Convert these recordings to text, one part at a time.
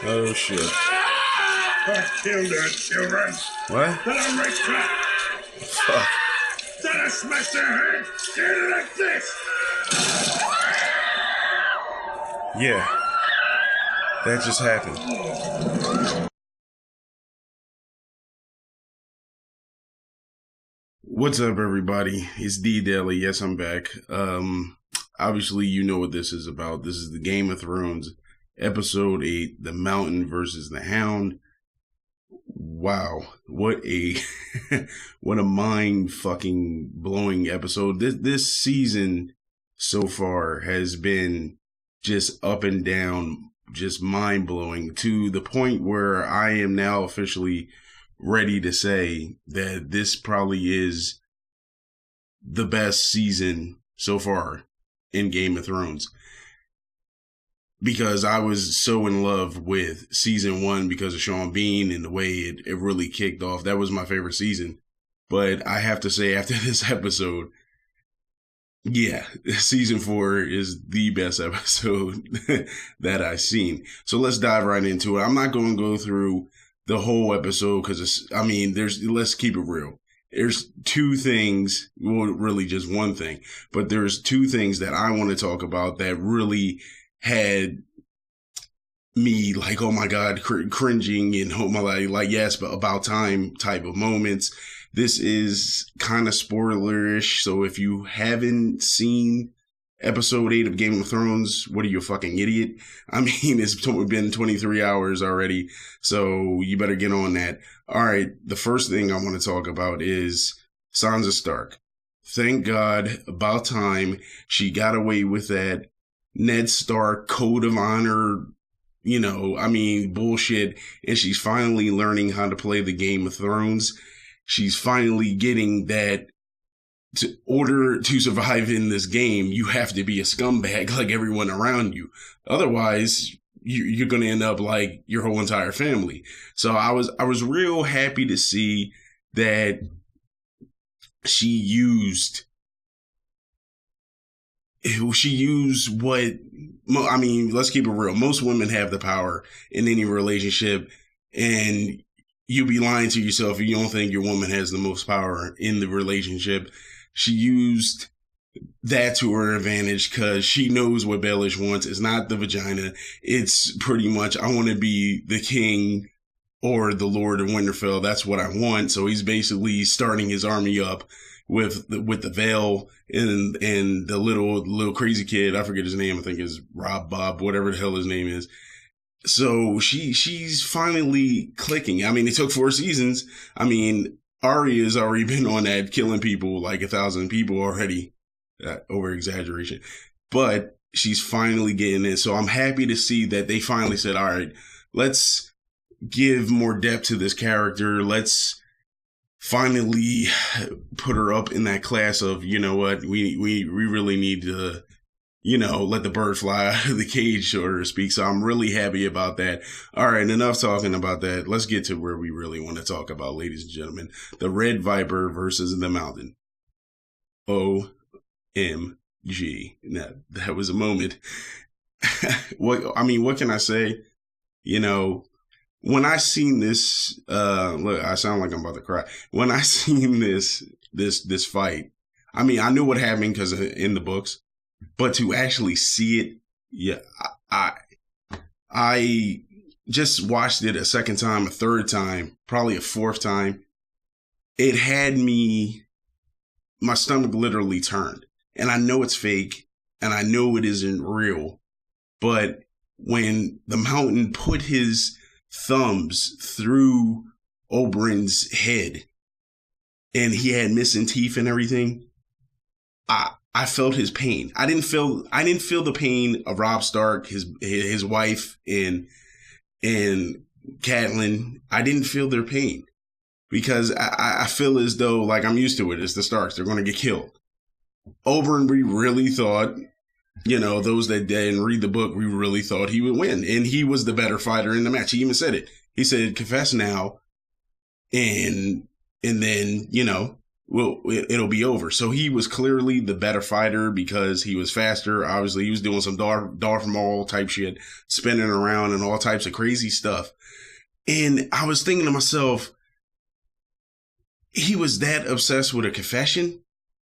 Oh shit. I killed her children. What? Then I raped her. Fuck. Then I smashed her head in like this. Yeah. That just happened. What's up, everybody? It's D-Deli. Yes, I'm back. Obviously, you know what this is about. This is the Game of Thrones, Episode 8, The Mountain versus the Hound. Wow. What a mind-fucking blowing episode. This season so far has been just up and down, just mind-blowing, to the point where I am now officially ready to say that this probably is the best season so far in Game of Thrones. Because I was so in love with season 1 because of Sean Bean and the way it really kicked off. That was my favorite season. But I have to say, after this episode, yeah, season 4 is the best episode that I've seen. So let's dive right into it. I'm not going to go through the whole episode because let's keep it real. There's two things, well, really just one thing, but there's two things that I want to talk about that really had me like, oh my God, cringing and oh my, like, yes, but about time type of moments. This is kind of spoilerish, so if you haven't seen Episode 8 of Game of Thrones, what are you, a fucking idiot? I mean, it's been 23 hours already, so you better get on that. All right, the first thing I want to talk about is Sansa Stark. Thank God, about time she got away with that Ned Stark code of honor, bullshit, and she's finally learning how to play the Game of Thrones. She's finally getting that in order to survive in this game, you have to be a scumbag like everyone around you. Otherwise, you're going to end up like your whole entire family. So I was real happy to see that she used what, let's keep it real. Most women have the power in any relationship, and you'd be lying to yourself if you don't think your woman has the most power in the relationship. She used that to her advantage because she knows what Baelish wants. It's not the vagina. It's pretty much, I want to be the king or the Lord of Winterfell. That's what I want. So he's basically starting his army up with the Veil and the little crazy kid. I forget his name. I think it's Bob, whatever the hell his name is. So she's finally clicking. I mean, it took 4 seasons. I mean, Arya's already been on that, killing people, like 1,000 people already. Over exaggeration. But she's finally getting it. So I'm happy to see that they finally said, all right, let's give more depth to this character. Let's finally put her up in that class of, you know what, we really need to, let the bird fly out of the cage, so to speak. So I'm really happy about that. All right, enough talking about that. Let's get to where we really want to talk about, ladies and gentlemen. The Red Viper versus the Mountain. OMG. Now, that was a moment. What can I say? When I seen this, look, I sound like I'm about to cry. When I seen this fight, I knew what happened because in the books. But to actually see it, yeah, I just watched it a second time, a third time, probably a fourth time. It had my stomach literally turned. And I know it's fake, and I know it isn't real. But when the Mountain put his thumbs through Oberyn's head, and he had missing teeth and everything, I felt his pain. I didn't feel the pain of Robb Stark, his wife, and Catelyn. I didn't feel their pain because I feel as though, like, I'm used to it. It's the Starks. They're going to get killed. Oberyn, we really thought, those that didn't read the book, we really thought he would win. And he was the better fighter in the match. He even said it. He said, confess now. And then, it'll be over. So he was clearly the better fighter because he was faster. Obviously, he was doing some Darth Maul type shit, spinning around and all types of crazy stuff. And I was thinking to myself, he was that obsessed with a confession.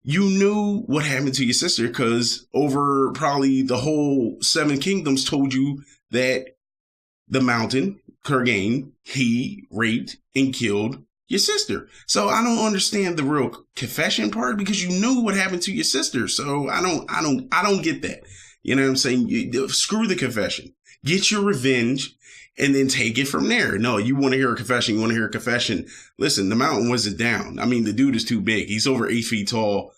You knew what happened to your sister because over probably the whole Seven Kingdoms told you that the Mountain, Kurgan, he raped and killed your sister. So I don't understand the real confession part because you knew what happened to your sister. So I don't get that. You know what I'm saying? Screw the confession. Get your revenge and then take it from there. No, you want to hear a confession. You want to hear a confession. Listen, the Mountain wasn't down. I mean, the dude is too big. He's over 8 feet tall.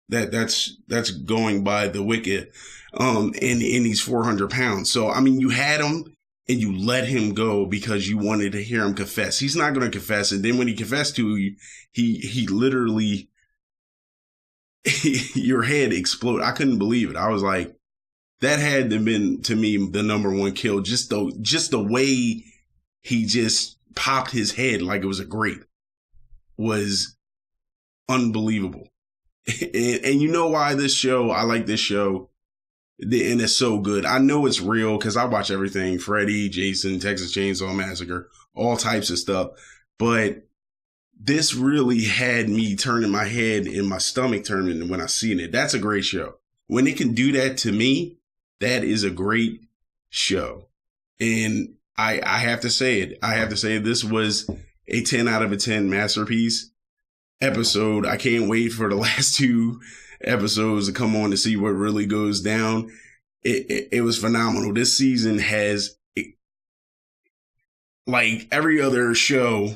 That's going by the wicked. And he's 400 pounds. So, I mean, you had him and you let him go because you wanted to hear him confess. He's not going to confess. And then when he confessed to you, he literally, your head exploded. I couldn't believe it. I was like, that had to have been, to me, the number one kill. Just the way he just popped his head like it was a grape was unbelievable. And you know why I like this show, and it's so good. I know it's real because I watch everything. Freddy, Jason, Texas Chainsaw Massacre, all types of stuff. But this really had me turning my head and my stomach turning when I seen it. That's a great show. When it can do that to me, that is a great show. And I have to say it. I have to say this was a 10 out of a 10 masterpiece episode. I can't wait for the last 2 episodes to come on to see what really goes down. It was phenomenal. This season has, like every other show,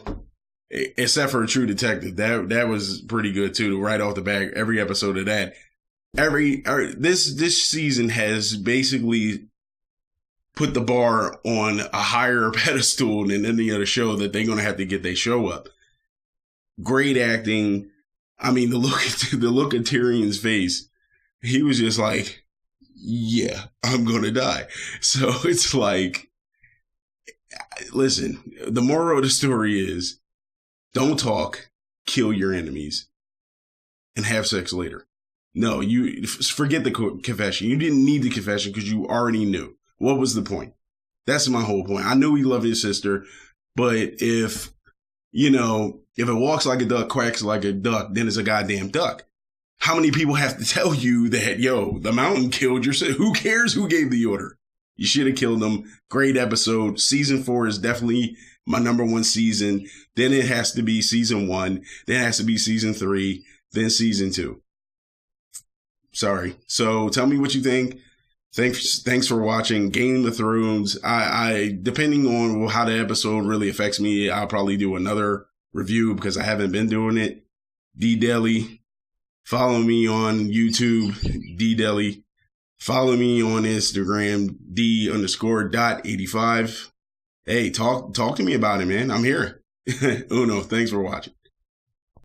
except for True Detective, that was pretty good too. Right off the bat, every episode of that. This season has basically put the bar on a higher pedestal than any other show that they're going to have to get their show up. Great acting. I mean, the look at Tyrion's face, he was just like, yeah, I'm going to die. So it's like, listen, the moral of the story is don't talk, kill your enemies, and have sex later. No, you forget the confession. You didn't need the confession because you already knew. What was the point? That's my whole point. I knew he loved his sister, but if it walks like a duck, quacks like a duck, then it's a goddamn duck. How many people have to tell you that, the Mountain killed your sister? Who cares who gave the order? You should have killed them. Great episode. Season 4 is definitely my number 1 season. Then it has to be season 1. Then it has to be season 3. Then season 2. Sorry. So tell me what you think. Thanks for watching Game of Thrones. I depending on how the episode really affects me, I'll probably do another review because I haven't been doing it. D Deli. Follow me on YouTube, D Deli. Follow me on Instagram, D_.85. Hey, talk to me about it, man. I'm here. Uno, thanks for watching.